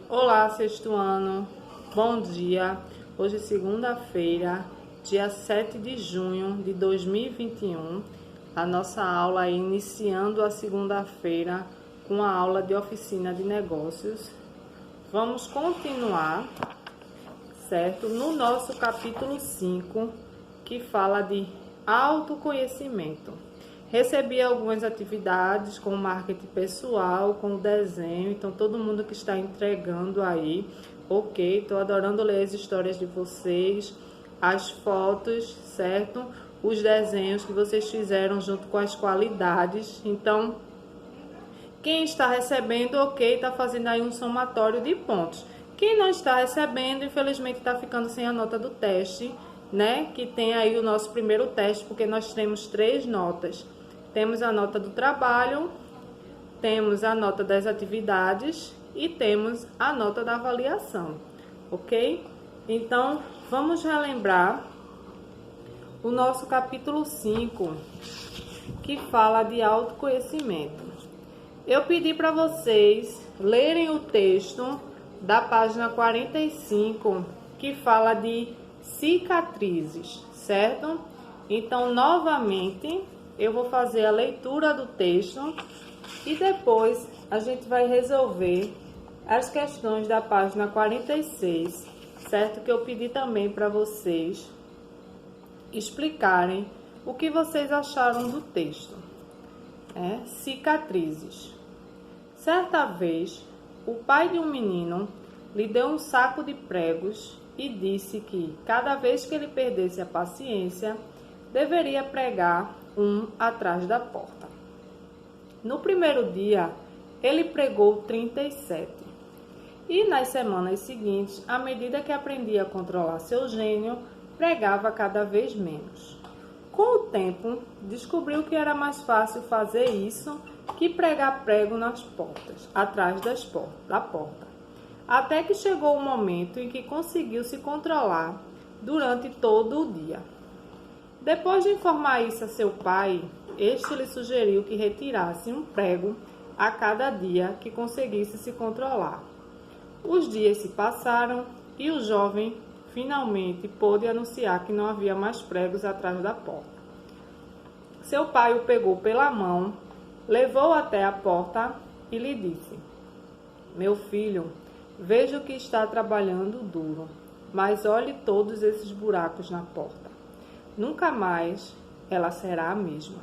Olá, sexto ano, bom dia. Hoje é segunda-feira, dia 7 de junho de 2021. A nossa aula é iniciando a segunda-feira com a aula de oficina de negócios. Vamos continuar, certo? No nosso capítulo 5, que fala de autoconhecimento. Recebi algumas atividades com marketing pessoal, com desenho, então todo mundo que está entregando aí, ok, estou adorando ler as histórias de vocês, as fotos, certo? Os desenhos que vocês fizeram junto com as qualidades, então quem está recebendo, ok, está fazendo aí um somatório de pontos. Quem não está recebendo, infelizmente está ficando sem a nota do teste, né? Que tem aí o nosso primeiro teste, porque nós temos 3 notas. Temos a nota do trabalho, temos a nota das atividades e temos a nota da avaliação, ok? Então, vamos relembrar o nosso capítulo 5, que fala de autoconhecimento. Eu pedi para vocês lerem o texto da página 45, que fala de cicatrizes, certo? Então, novamente, eu vou fazer a leitura do texto e depois a gente vai resolver as questões da página 46, certo? Que eu pedi também para vocês explicarem o que vocês acharam do texto. Cicatrizes. Certa vez, o pai de um menino lhe deu um saco de pregos e disse que, cada vez que ele perdesse a paciência, deveria pregar um atrás da porta. No primeiro dia, ele pregou 37. E nas semanas seguintes, à medida que aprendia a controlar seu gênio, pregava cada vez menos. Com o tempo, descobriu que era mais fácil fazer isso que pregar prego nas portas, atrás da porta. Até que chegou o momento em que conseguiu se controlar durante todo o dia. Depois de informar isso a seu pai, este lhe sugeriu que retirasse um prego a cada dia que conseguisse se controlar. Os dias se passaram e o jovem finalmente pôde anunciar que não havia mais pregos atrás da porta. Seu pai o pegou pela mão, levou até a porta e lhe disse: "Meu filho, vejo que está trabalhando duro, mas olhe todos esses buracos na porta. Nunca mais ela será a mesma.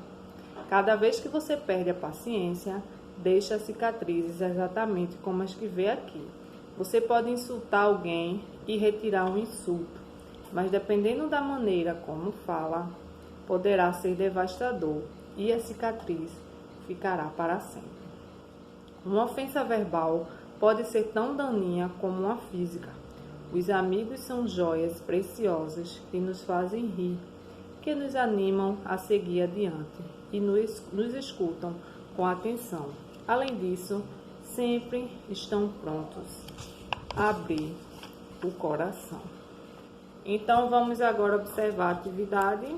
Cada vez que você perde a paciência, deixa cicatrizes exatamente como as que vê aqui. Você pode insultar alguém e retirar um insulto, mas dependendo da maneira como fala, poderá ser devastador e a cicatriz ficará para sempre. Uma ofensa verbal pode ser tão daninha como uma física. Os amigos são joias preciosas que nos fazem rir, que nos animam a seguir adiante e nos escutam com atenção. Além disso, sempre estão prontos a abrir o coração." Então, vamos agora observar a atividade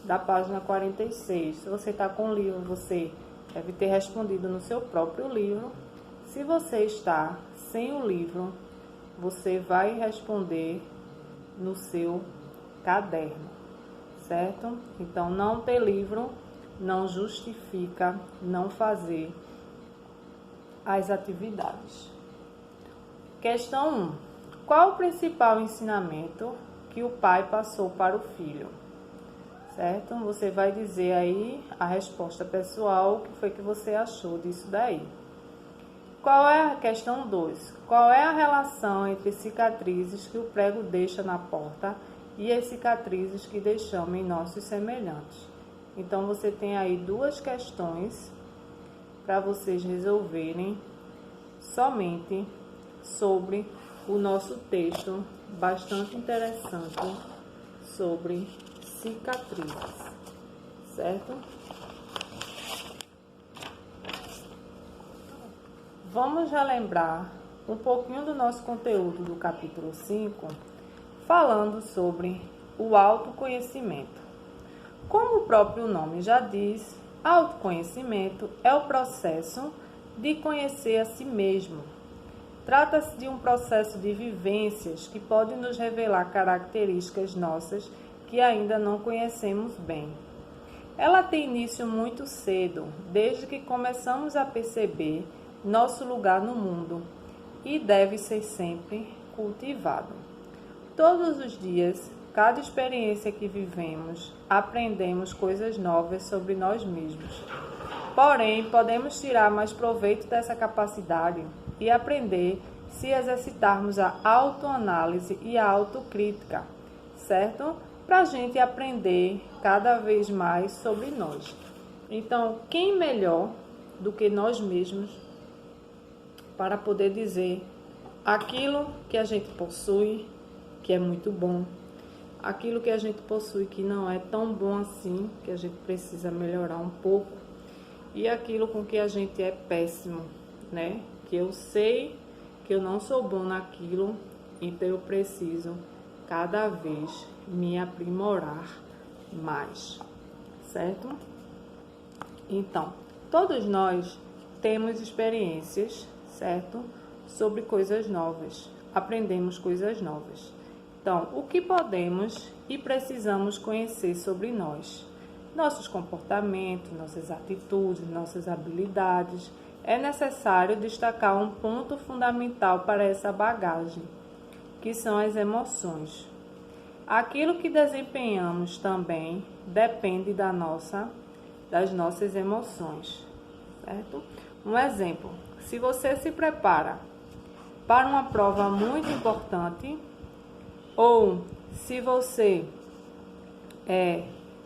da página 46. Se você está com o livro, você deve ter respondido no seu próprio livro. Se você está sem o livro, você vai responder no seu caderno, certo? Então, não ter livro não justifica não fazer as atividades. Questão 1. Qual o principal ensinamento que o pai passou para o filho? Certo? Você vai dizer aí a resposta pessoal, o que foi que você achou disso daí. Qual é a questão 2? Qual é a relação entre cicatrizes que o prego deixa na porta e as cicatrizes que deixamos em nossos semelhantes? Então, você tem aí 2 questões para vocês resolverem somente sobre o nosso texto bastante interessante sobre cicatrizes, certo? Vamos relembrar um pouquinho do nosso conteúdo do capítulo 5, falando sobre o autoconhecimento. Como o próprio nome já diz, autoconhecimento é o processo de conhecer a si mesmo. Trata-se de um processo de vivências que pode nos revelar características nossas que ainda não conhecemos bem. Ela tem início muito cedo, desde que começamos a perceber nosso lugar no mundo, e deve ser sempre cultivado. Todos os dias, cada experiência que vivemos, aprendemos coisas novas sobre nós mesmos. Porém, podemos tirar mais proveito dessa capacidade e aprender se exercitarmos a autoanálise e a autocrítica, certo? Para a gente aprender cada vez mais sobre nós. Então, quem melhor do que nós mesmos para poder dizer aquilo que a gente possui, que é muito bom, aquilo que a gente possui que não é tão bom assim, que a gente precisa melhorar um pouco, e aquilo com que a gente é péssimo, né? Que eu sei que eu não sou bom naquilo, então eu preciso cada vez me aprimorar mais, certo? Então, todos nós temos experiências, certo? Sobre coisas novas, aprendemos coisas novas. Então, o que podemos e precisamos conhecer sobre nós? Nossos comportamentos, nossas atitudes, nossas habilidades. É necessário destacar um ponto fundamental para essa bagagem, que são as emoções. Aquilo que desempenhamos também depende das nossas emoções, certo? Um exemplo, se você se prepara para uma prova muito importante, ou se você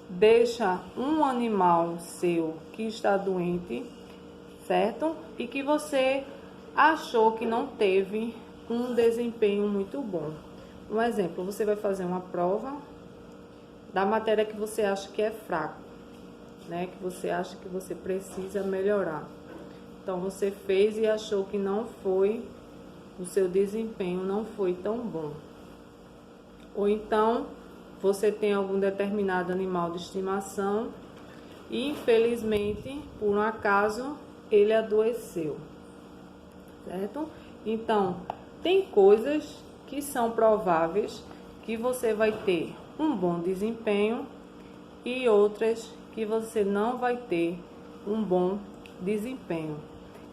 deixa um animal seu que está doente, certo? E que você achou que não teve um desempenho muito bom. Um exemplo, você vai fazer uma prova da matéria que você acha que é fraco, né? Que você acha que você precisa melhorar. Então, você fez e achou que não foi, o seu desempenho não foi tão bom. Ou então, você tem algum determinado animal de estimação e, infelizmente, por um acaso, ele adoeceu, certo? Então, tem coisas que são prováveis que você vai ter um bom desempenho e outras que você não vai ter um bom desempenho.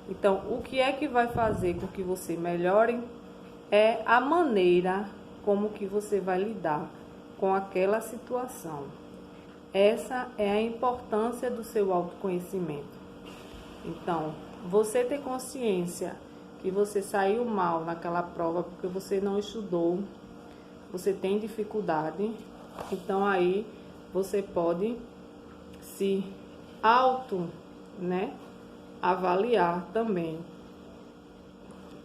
Então, o que é que vai fazer com que você melhore é a maneira como que você vai lidar com aquela situação. Essa é a importância do seu autoconhecimento. Então, você ter consciência que você saiu mal naquela prova porque você não estudou, você tem dificuldade, então aí você pode se avaliar também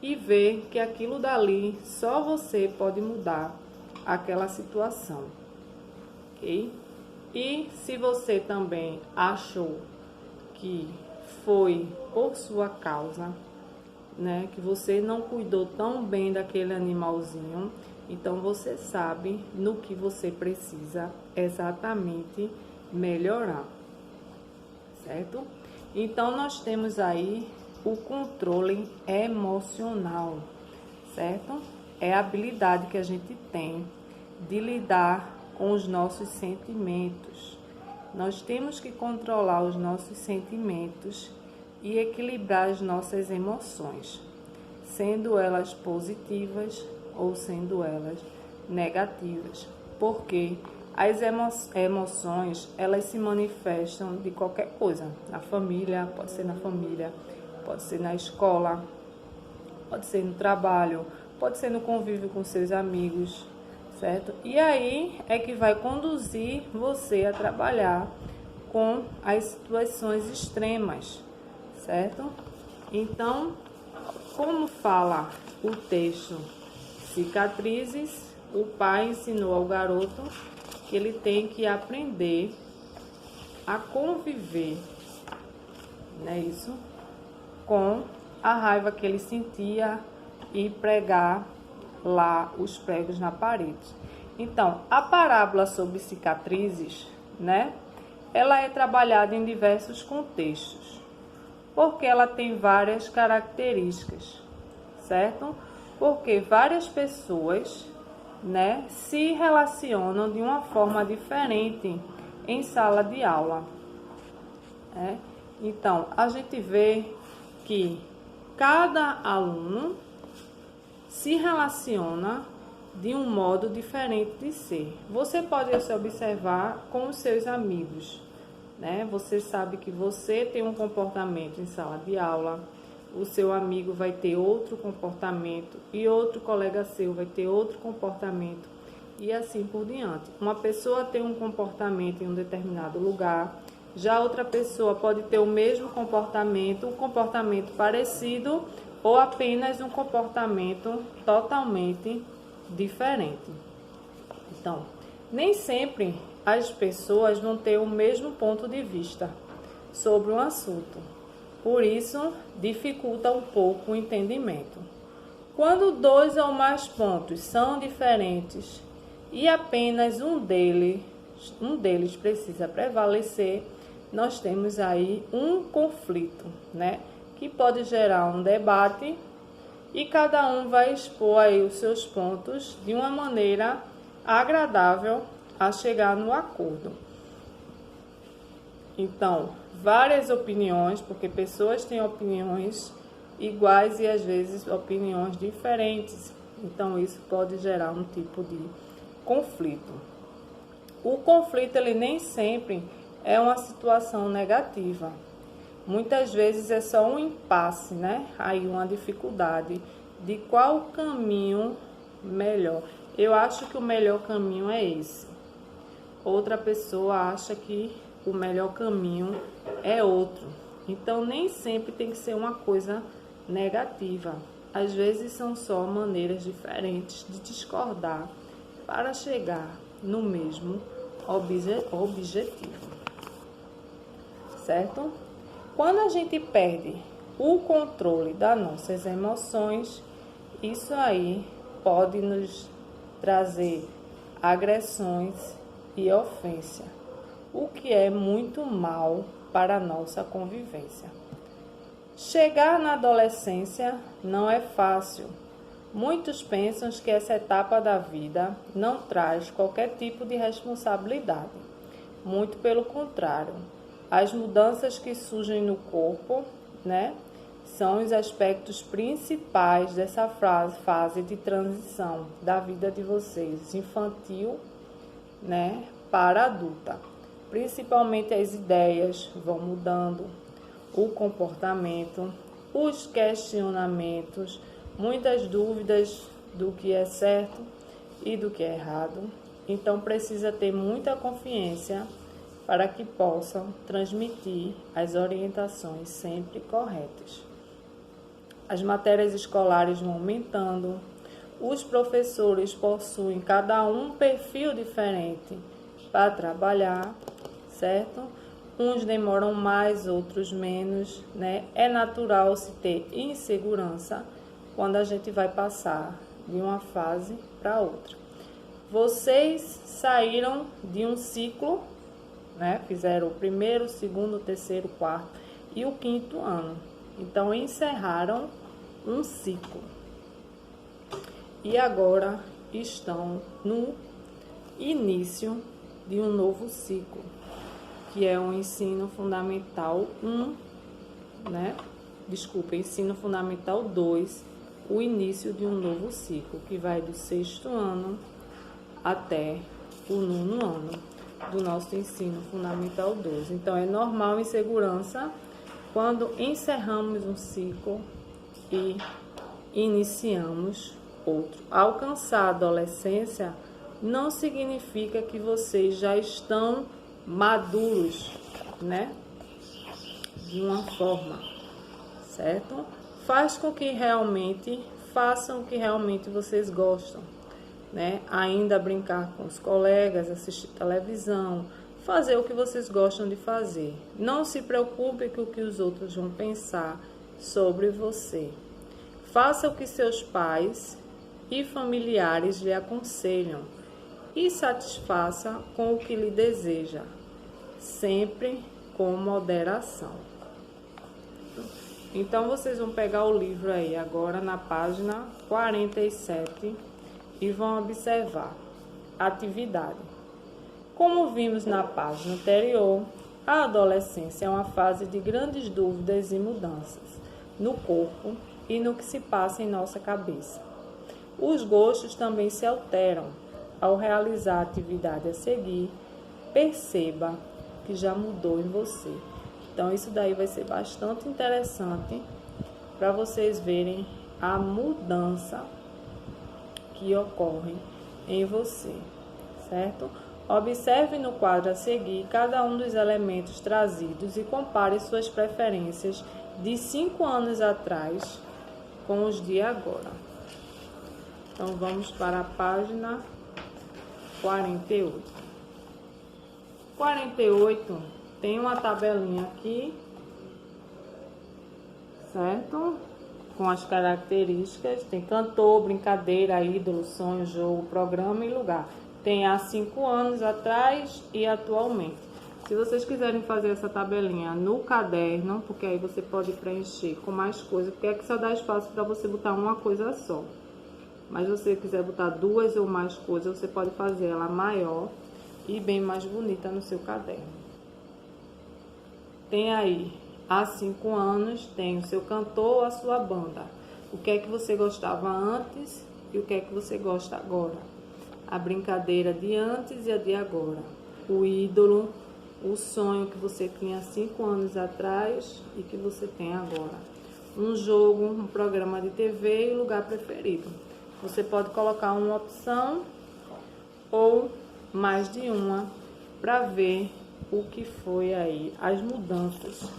e ver que aquilo dali só você pode mudar aquela situação, ok? E se você também achou que foi por sua causa, né, que você não cuidou tão bem daquele animalzinho, então você sabe no que você precisa exatamente melhorar, certo? Então nós temos aí o controle emocional, certo? É a habilidade que a gente tem de lidar com os nossos sentimentos. Nós temos que controlar os nossos sentimentos e equilibrar as nossas emoções, sendo elas positivas ou sendo elas negativas, porque as emoções, elas se manifestam de qualquer coisa, na família, pode ser na escola, pode ser no trabalho, pode ser no convívio com seus amigos, certo? E aí é que vai conduzir você a trabalhar com as situações extremas, certo? Então, como fala o texto Cicatrizes, o pai ensinou ao garoto que ele tem que aprender a conviver, né, isso, com a raiva que ele sentia e pregar lá os pregos na parede. Então, a parábola sobre cicatrizes, né, ela é trabalhada em diversos contextos, porque ela tem várias características, certo? Porque várias pessoas, né, se relacionam de uma forma diferente em sala de aula, né? Então, a gente vê que cada aluno se relaciona de um modo diferente de ser. Você pode se observar com os seus amigos, né? Você sabe que você tem um comportamento em sala de aula, o seu amigo vai ter outro comportamento e outro colega seu vai ter outro comportamento e assim por diante. Uma pessoa tem um comportamento em um determinado lugar, já outra pessoa pode ter o mesmo comportamento, um comportamento parecido ou apenas um comportamento totalmente diferente. Então, nem sempre as pessoas vão ter o mesmo ponto de vista sobre um assunto. Por isso, dificulta um pouco o entendimento. Quando 2 ou mais pontos são diferentes e apenas um deles precisa prevalecer, nós temos aí um conflito, né? Que pode gerar um debate e cada um vai expor aí os seus pontos de uma maneira agradável a chegar no acordo. Então, várias opiniões, porque pessoas têm opiniões iguais e às vezes opiniões diferentes. Então, isso pode gerar um tipo de conflito. O conflito, ele nem sempre é uma situação negativa. Muitas vezes é só um impasse, né? Aí uma dificuldade de qual caminho melhor. Eu acho que o melhor caminho é esse. Outra pessoa acha que o melhor caminho é outro. Então, nem sempre tem que ser uma coisa negativa. Às vezes são só maneiras diferentes de discordar para chegar no mesmo objetivo. Certo? Quando a gente perde o controle das nossas emoções, isso aí pode nos trazer agressões e ofensa, o que é muito mal para a nossa convivência. Chegar na adolescência não é fácil. Muitos pensam que essa etapa da vida não traz qualquer tipo de responsabilidade. Muito pelo contrário. As mudanças que surgem no corpo, né, são os aspectos principais dessa fase de transição da vida de vocês, infantil, né, para adulta. Principalmente as ideias vão mudando, o comportamento, os questionamentos, muitas dúvidas do que é certo e do que é errado. Então, precisa ter muita confiança para que possam transmitir as orientações sempre corretas. As matérias escolares vão aumentando, os professores possuem cada um perfil diferente para trabalhar, certo? Uns demoram mais, outros menos, né? É natural se ter insegurança quando a gente vai passar de uma fase para outra. Vocês saíram de um ciclo, né? Fizeram o primeiro, segundo, terceiro, quarto e o quinto ano. Então, encerraram um ciclo. E agora estão no início de um novo ciclo, que é o ensino fundamental 1, né? Ensino fundamental 2, o início de um novo ciclo, que vai do 6º ano até o 9º ano do nosso ensino fundamental 2. Então, é normal insegurança quando encerramos um ciclo e iniciamos outro. Alcançar a adolescência não significa que vocês já estão maduros, né? De uma forma, certo? Façam o que realmente vocês gostam, né? Ainda brincar com os colegas, assistir televisão, fazer o que vocês gostam de fazer. Não se preocupe com o que os outros vão pensar sobre você. Faça o que seus pais e familiares lhe aconselham e satisfaça com o que lhe deseja, sempre com moderação. Então, vocês vão pegar o livro aí agora na página 47 e vão observar atividade. Como vimos na página anterior, a adolescência é uma fase de grandes dúvidas e mudanças no corpo e no que se passa em nossa cabeça. Os gostos também se alteram. Ao realizar a atividade a seguir, perceba que já mudou em você. Então, isso daí vai ser bastante interessante para vocês verem a mudança que ocorre em você, certo? Observe no quadro a seguir cada um dos elementos trazidos e compare suas preferências de 5 anos atrás com os de agora. Então, vamos para a página 48. 48 tem uma tabelinha aqui, certo? Com as características, tem cantor, brincadeira, ídolo, sonho, jogo, programa e lugar. Tem há 5 anos atrás e atualmente. Se vocês quiserem fazer essa tabelinha no caderno, porque aí você pode preencher com mais coisas, porque aqui só dá espaço para você botar uma coisa só. Mas se você quiser botar 2 ou mais coisas, você pode fazer ela maior e bem mais bonita no seu caderno. Tem aí, há 5 anos, tem o seu cantor ou a sua banda. O que é que você gostava antes e o que é que você gosta agora. A brincadeira de antes e a de agora. O ídolo, o sonho que você tinha 5 anos atrás e que você tem agora. Um jogo, um programa de TV e o lugar preferido. Você pode colocar uma opção ou mais de uma para ver o que foi aí, as mudanças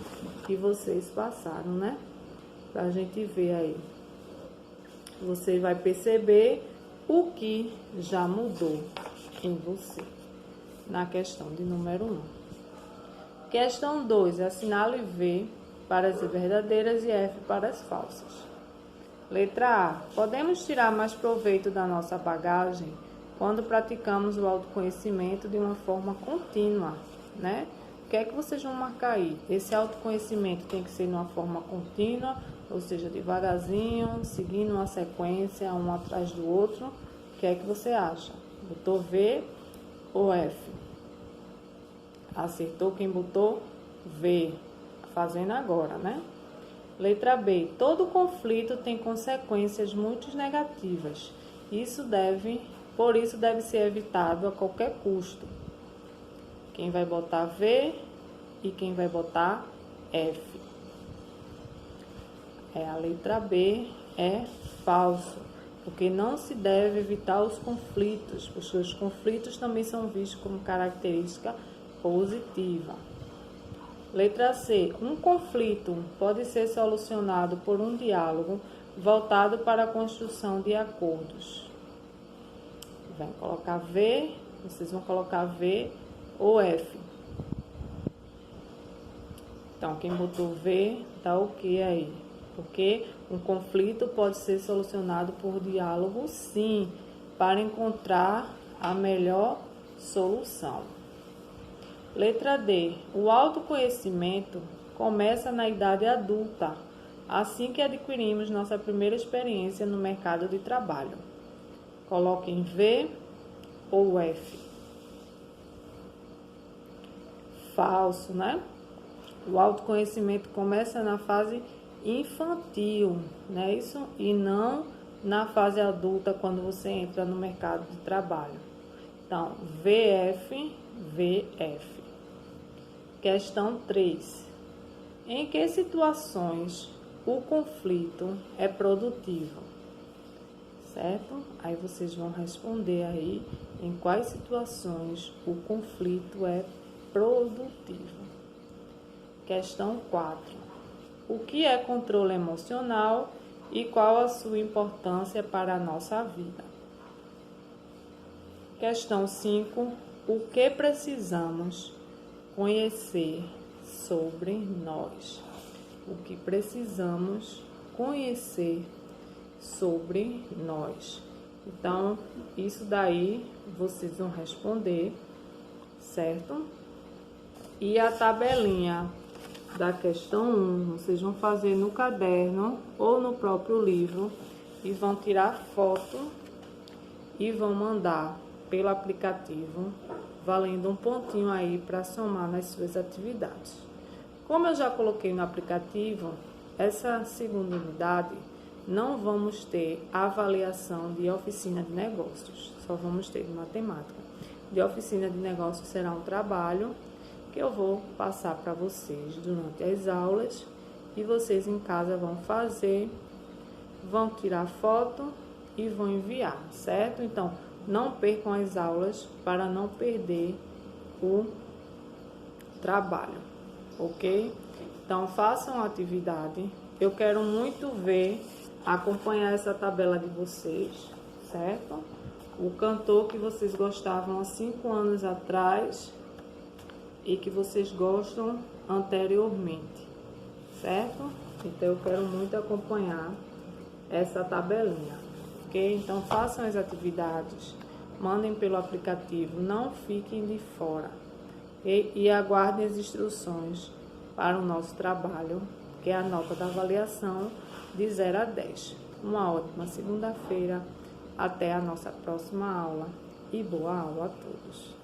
que vocês passaram, né? Pra gente ver aí. Você vai perceber o que já mudou em você. Na questão de número 1. Questão 2. Assinale V para as verdadeiras e F para as falsas. Letra A. Podemos tirar mais proveito da nossa bagagem quando praticamos o autoconhecimento de uma forma contínua, né? O que é que vocês vão marcar aí? Esse autoconhecimento tem que ser de uma forma contínua, ou seja, devagarzinho, seguindo uma sequência, um atrás do outro. O que é que você acha? Botou V ou F? Acertou quem botou V. Fazendo agora, né? Letra B. Todo conflito tem consequências muito negativas. Por isso deve ser evitado a qualquer custo. Quem vai botar V e quem vai botar F? A letra B é falso, porque não se deve evitar os conflitos, porque os conflitos também são vistos como característica positiva. Letra C. Um conflito pode ser solucionado por um diálogo voltado para a construção de acordos. Vai colocar V, vocês vão colocar V ou F. Então, quem botou V, tá ok aí. Porque um conflito pode ser solucionado por diálogo, sim, para encontrar a melhor solução. Letra D. O autoconhecimento começa na idade adulta, assim que adquirimos nossa primeira experiência no mercado de trabalho. Coloquem V ou F. Falso, né? O autoconhecimento começa na fase infantil, né? Isso, e não na fase adulta, quando você entra no mercado de trabalho. Então, VF, VF. Questão 3. Em que situações o conflito é produtivo? Certo? Aí vocês vão responder aí em quais situações o conflito é produtivo. Questão 4. O que é controle emocional e qual a sua importância para a nossa vida? Questão 5. O que precisamos conhecer sobre nós? O que precisamos conhecer sobre nós? Então, isso daí vocês vão responder, certo? E a tabelinha da questão 1, vocês vão fazer no caderno ou no próprio livro e vão tirar foto e vão mandar pelo aplicativo, valendo um pontinho aí para somar nas suas atividades. Como eu já coloquei no aplicativo, essa segunda unidade não vamos ter avaliação de oficina de negócios, só vamos ter de matemática. De oficina de negócios será um trabalho que eu vou passar para vocês durante as aulas e vocês em casa vão fazer, vão tirar foto e vão enviar, certo? Então, não percam as aulas para não perder o trabalho, ok? Então, façam a atividade. Eu quero muito acompanhar essa tabela de vocês, certo? O cantor que vocês gostavam há 5 anos atrás e que vocês gostam anteriormente, certo? Então, eu quero muito acompanhar essa tabelinha, ok? Então, façam as atividades, mandem pelo aplicativo, não fiquem de fora, okay? E aguardem as instruções para o nosso trabalho, que é a nota da avaliação de 0 a 10. Uma ótima segunda-feira, até a nossa próxima aula e boa aula a todos.